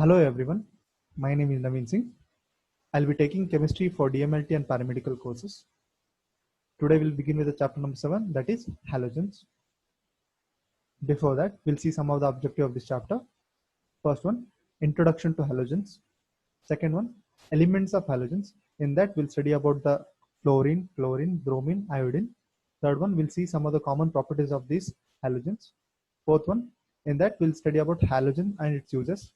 Hello everyone, my name is Naveen Singh. I'll be taking chemistry for DMLT and paramedical courses. Today we'll begin with the chapter number 7, that is halogens. Before that, we'll see some of the objective of this chapter. First one, introduction to halogens. Second one, elements of halogens. In that we'll study about the fluorine, chlorine, bromine, iodine. Third one, we'll see some of the common properties of these halogens. Fourth one, in that we'll study about halogen and its uses.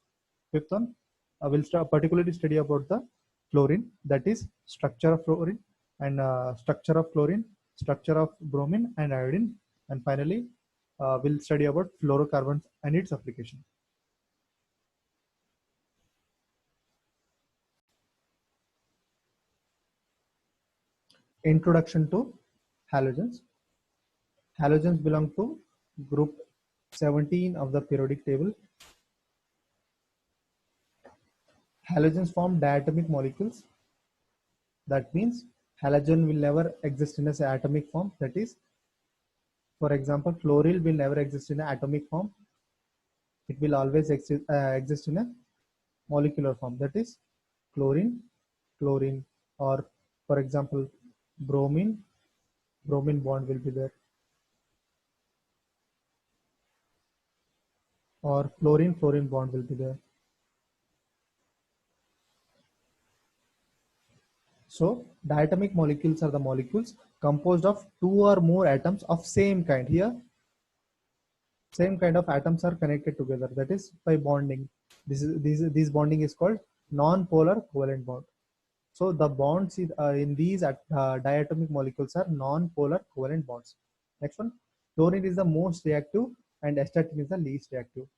Fifth one, we'll particularly study about the fluorine, that is structure of fluorine and structure of chlorine, structure of bromine and iodine. And finally, we'll study about fluorocarbons and its application. Introduction to halogens. Halogens belong to group 17 of the periodic table. Halogens form diatomic molecules. That means halogen will never exist in an atomic form. That is, for example, chloryl will never exist in an atomic form. It will always exist in a molecular form. That is chlorine, chlorine, or for example, bromine, bromine bond will be there. Or fluorine, fluorine bond will be there. So diatomic molecules are the molecules composed of two or more atoms of same kind. Here, same kind of atoms are connected together. That is by bonding. This bonding is called non-polar covalent bond. So the bonds in these diatomic molecules are non-polar covalent bonds. Next one, fluorine is the most reactive and astatine is the least reactive.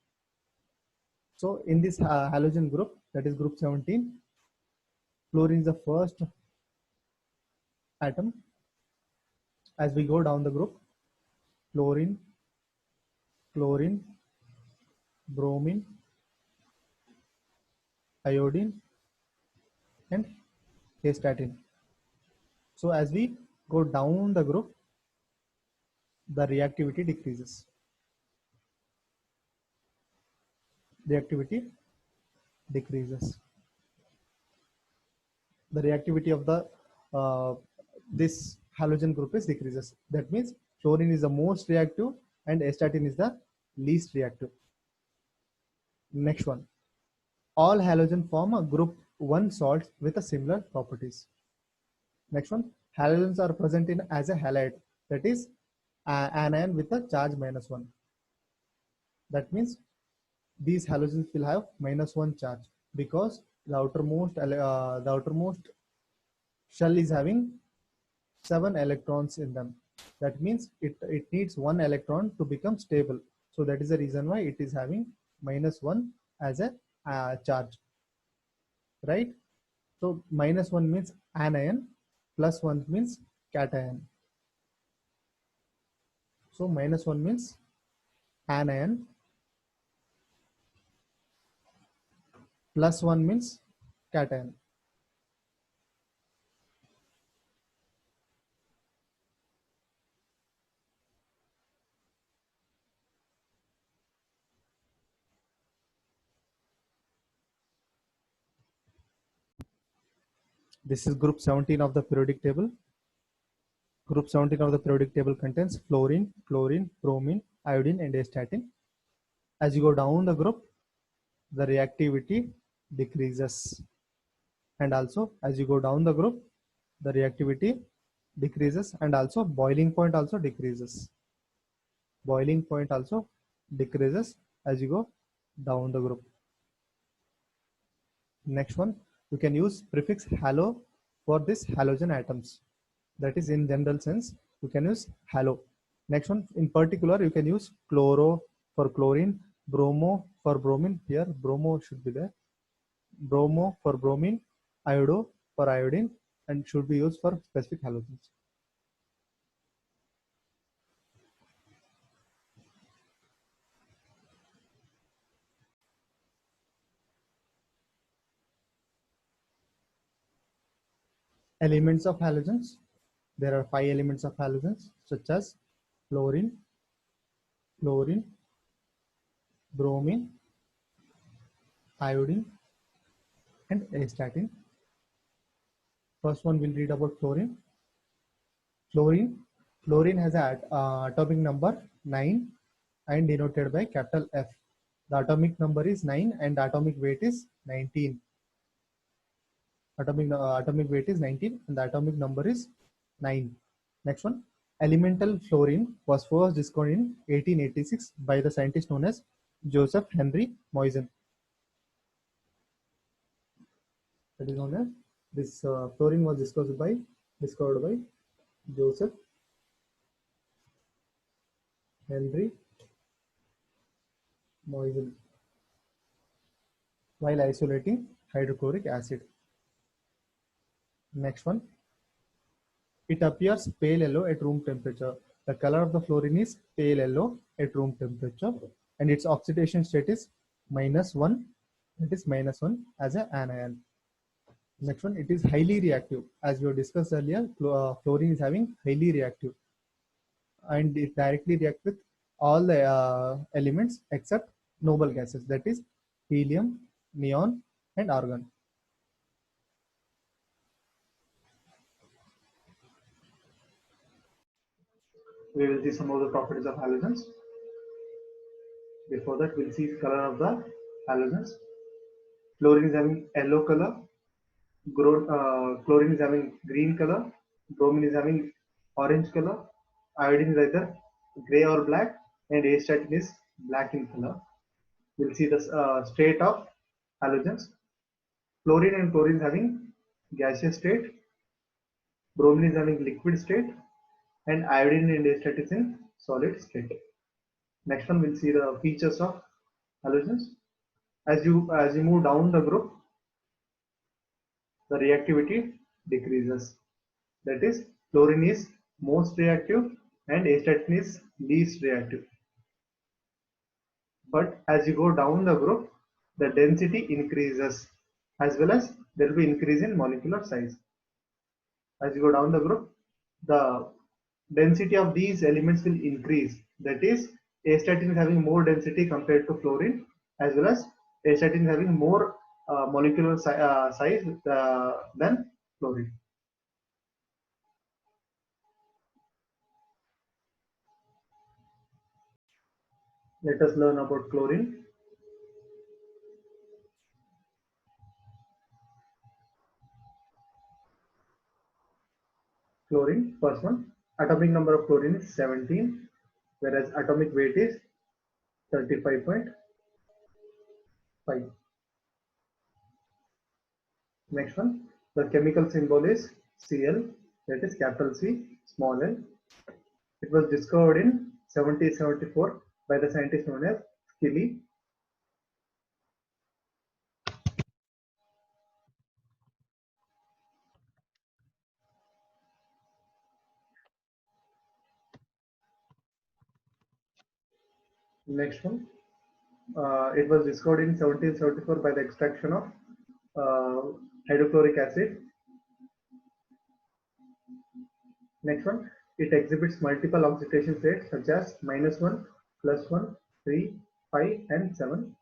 So in this halogen group, that is group 17, fluorine is the first atom. As we go down the group, fluorine, chlorine, bromine, iodine, and astatine. So as we go down the group, the reactivity decreases. Reactivity decreases. The reactivity of the this halogen group is decreases. That means fluorine is the most reactive and astatine is the least reactive. Next one, all halogen form a group 1 salts with a similar properties. Next one, halogens are present in as a halide, that is anion with a charge -1. That means these halogens will have -1 charge because the outermost shell is having 7 electrons in them. That means it needs 1 electron to become stable. So that is the reason why it is having -1 as a charge, right? So -1 means anion, +1 means cation. So -1 means anion, +1 means cation. This is group 17 of the periodic table. Group 17 of the periodic table contains fluorine, chlorine, bromine, iodine, and astatine. As you go down the group, the reactivity decreases. And also, as you go down the group, the reactivity decreases and also boiling point also decreases. Boiling point also decreases as you go down the group. Next one, you can use prefix halo for this halogen atoms. That is in general sense, you can use halo. Next one, in particular, you can use chloro for chlorine, bromo for bromine. Here, bromo should be there. Bromo for bromine, iodo for iodine, and should be used for specific halogens. Elements of halogens. There are 5 elements of halogens such as fluorine, chlorine, bromine, iodine, and astatine. First one we'll read about fluorine. Fluorine has an atomic number 9 and denoted by capital F. The atomic number is 9 and the atomic weight is 19. Atomic weight is 19 and the atomic number is 9. Next one. Elemental fluorine was first discovered in 1886 by the scientist known as Joseph Henry Moissan. That is known as this fluorine was discovered by Joseph Henry Moissan while isolating hydrochloric acid. Next one. It appears pale yellow at room temperature. The color of the fluorine is pale yellow at room temperature and its oxidation state is -1. It is -1 as an anion. Next one, it is highly reactive. As we discussed earlier, fluorine is having highly reactive and it directly reacts with all the elements except noble gases, that is helium, neon, and argon. We will see some of the properties of halogens. Before that, we'll see color of the halogens. Fluorine is having yellow color, chlorine is having green color, bromine is having orange color, iodine is either gray or black, and astatine is black in color. We'll see the state of halogens. Fluorine and chlorine is having gaseous state, bromine is having liquid state, and iodine and astatine is in solid state. Next one, we'll see the features of halogens. As you move down the group, the reactivity decreases. That is, fluorine is most reactive and astatine is least reactive. But as you go down the group, the density increases as well as there will be increase in molecular size. As you go down the group, the density of these elements will increase. That is, astatine is having more density compared to fluorine, as well as astatine is having more molecular size than fluorine. Let us learn about chlorine. Chlorine, first one, atomic number of chlorine is 17, whereas atomic weight is 35.5. Next one, the chemical symbol is Cl, that is capital C, small l. It was discovered in 1774 by the scientist known as Skilly. Next one, it was discovered in 1774 by the extraction of hydrochloric acid. Next one, it exhibits multiple oxidation states such as -1, +1, 3, 5, and 7.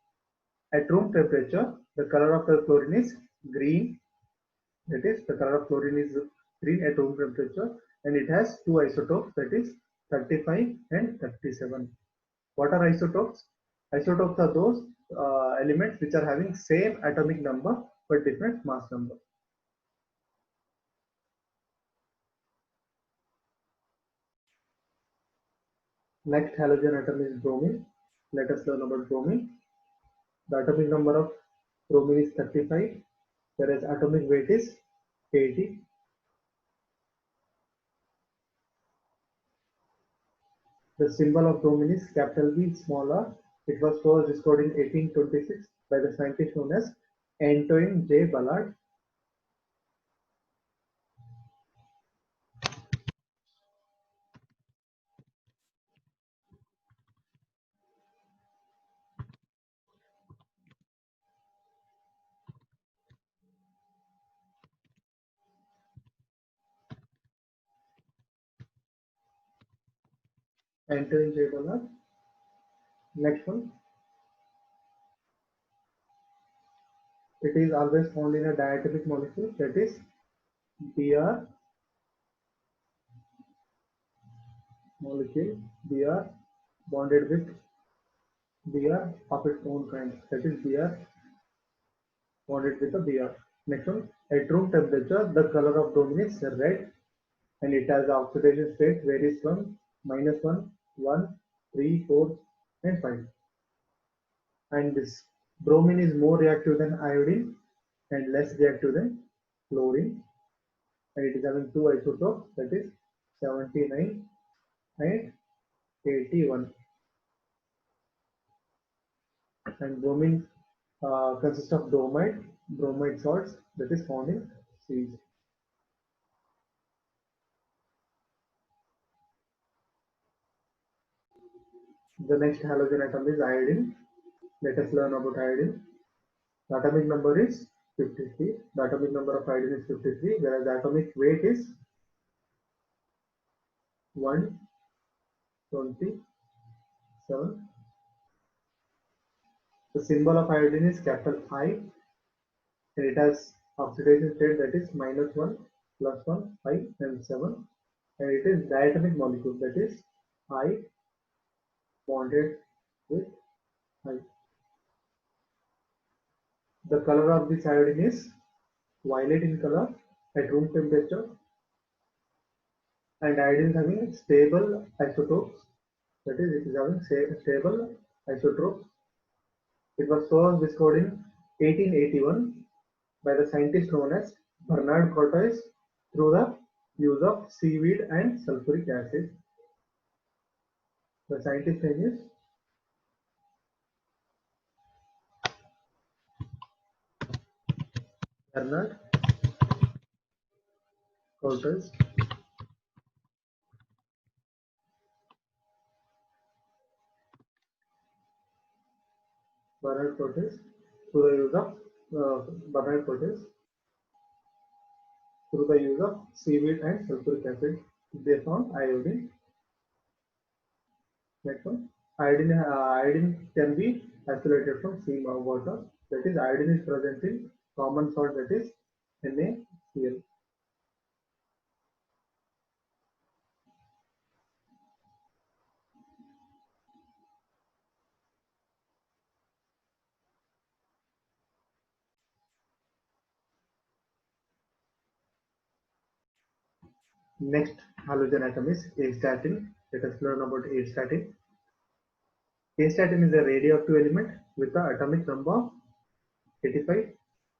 At room temperature, the color of the chlorine is green. That is, the color of chlorine is green at room temperature, and it has two isotopes, that is 35 and 37. What are isotopes? Isotopes are those elements which are having same atomic number but different mass number. Next halogen atom is bromine. Let us learn about bromine. The atomic number of bromine is 35, whereas atomic weight is 80. The symbol of bromine is capital B, small r. It was first discovered in 1826 by the scientist known as Antoine J. Ballard. Antoine J. Ballard. Next one. It is always found in a diatomic molecule, that is Br molecule, Br bonded with Br of its own kind, that is Br bonded with a Br. Next one, at room temperature, the color of bromine is red and it has oxidation state varies from -1, 1, 3, 4, and 5. And this bromine is more reactive than iodine and less reactive than chlorine, and it is having two isotopes, that is 79 and 81. And bromine consists of bromide salts, that is found in seas. The next halogen atom is iodine. Let us learn about iodine. The atomic number is 53. The atomic number of iodine is 53, whereas the atomic weight is 127. The symbol of iodine is capital I, and it has oxidation state, that is -1, +1, 5, and 7. And it is diatomic molecule, that is I bonded with I. The color of this iodine is violet in color at room temperature, and iodine is having stable isotopes, that is it is having stable isotopes. It was first discovered in 1881 by the scientist known as Bernard Cortez through the use of seaweed and sulfuric acid. The scientist name is Bernard Cortez. Bernard Cortez through the use of Bernard Cortez through the use of seaweed and sulfuric acid, they found iodine. Next one, iodine can be isolated from sea water. That is, iodine is present in common salt, that is NaCl. Next halogen atom is astatin. Let us learn about astatin. Astatin is a radioactive element with the atomic number of 85,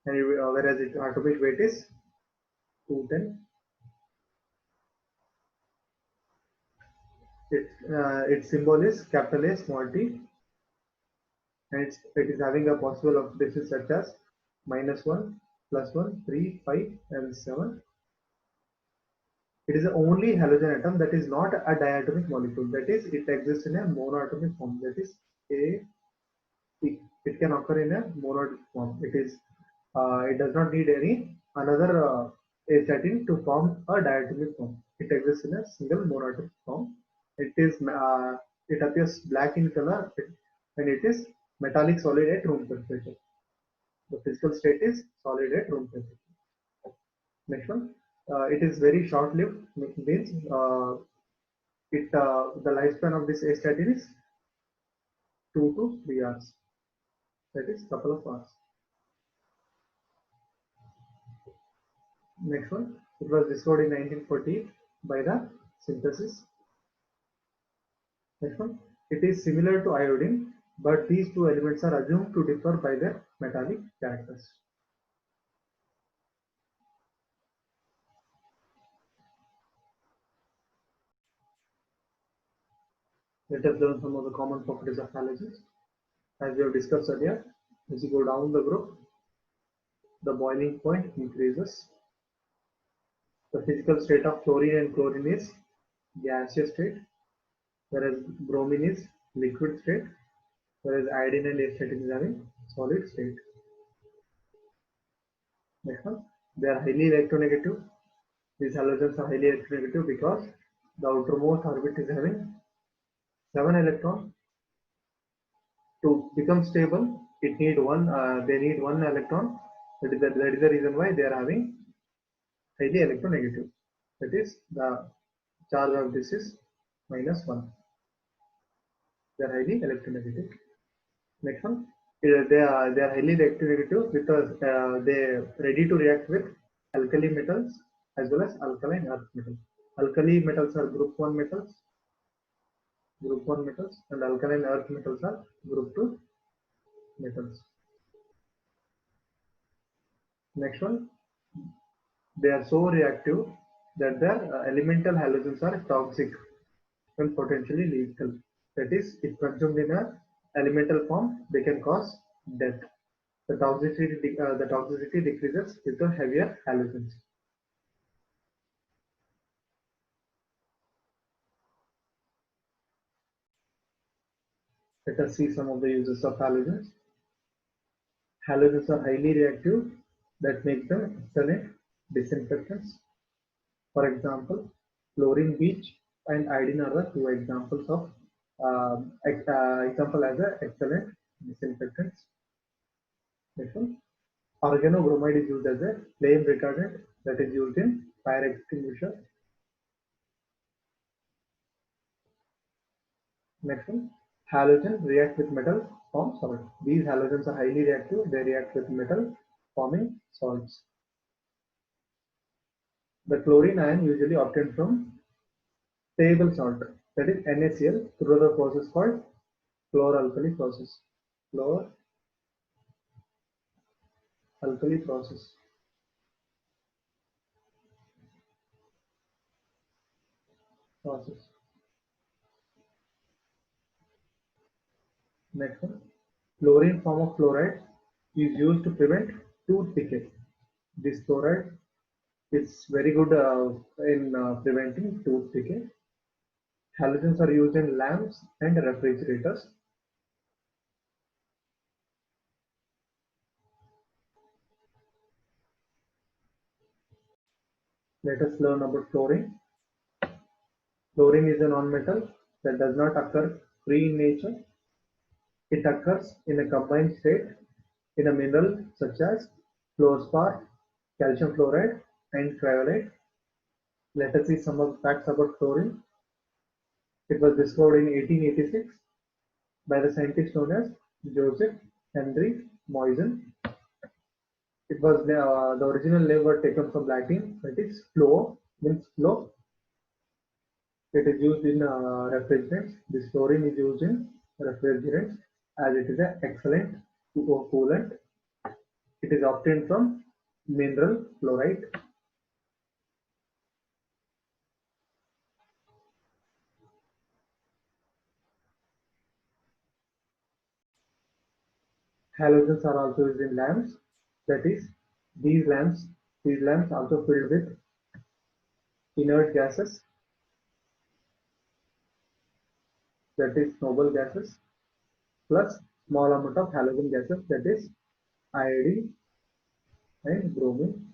and whereas its atomic weight is 210. Its symbol is capital A small t, and it is having a possible oxidations such as -1, +1, 3, 5, and 7. It is the only halogen atom that is not a diatomic molecule. That is, it exists in a monoatomic form. That is, it can occur in a monoatomic form. It does not need any another astatin to form a diatomic form. It exists in a single monoatomic form. It appears black in color, and it is metallic solid at room temperature. The physical state is solid at room temperature. Next one, it is very short-lived. Means the lifespan of this astatin is 2 to 3 hours. That is couple of hours. Next one, it was discovered in 1940 by the synthesis. Next one, it is similar to iodine, but these two elements are assumed to differ by their metallic characters. Let us learn some of the common properties of halogens. As we have discussed earlier, as you go down the group, the boiling point increases. The physical state of fluorine and chlorine is gaseous state, whereas bromine is liquid state, whereas iodine and astatin is having solid state. Next one, they are highly electronegative. These halogens are highly electronegative because the outermost orbit is having 7 electrons. To become stable, they need one electron, That is the reason why they are having highly electronegative. That is the charge of this is -1. They are highly electronegative. Next one, they are highly electronegative because they ready to react with alkali metals as well as alkaline earth metals. Alkali metals are group 1 metals, and alkaline earth metals are group 2 metals. Next one, they are so reactive that their elemental halogens are toxic and potentially lethal. That is, if consumed in a elemental form, they can cause death. The toxicity decreases with the heavier halogens. Let us see some of the uses of halogens. Halogens are highly reactive that makes them excellent disinfectants. For example, chlorine, bleach, and iodine are the two examples of example as a excellent disinfectants. Next one, organobromide is used as a flame retardant that is used in fire extinguisher. Next one, halogen react with metal, form salt. These halogens are highly reactive. They react with metal, forming salts. The chlorine ion usually obtained from stable salt, that is NaCl, through the process called chloralkali process. Chloralkali process. Next one, chlorine form of fluoride is used to prevent tooth decay. This fluoride is very good in preventing tooth decay. Halogens are used in lamps and refrigerators. Let us learn about fluorine. Fluorine is a nonmetal that does not occur free in nature. It occurs in a combined state in a mineral such as fluorspar, calcium fluoride, and cryolite. Let us see some of the facts about fluorine. It was discovered in 1886 by the scientist known as Joseph Henry Moissan. It was the original name was taken from Latin, that is fluo, means flow. It is used in refrigerants. This fluorine is used in refrigerants as it is an excellent coolant. It is obtained from mineral fluorite. Halogens are also used in lamps. That is, these lamps, these lamps also filled with inert gases. That is noble gases plus small amount of halogen gases. That is iodine and bromine.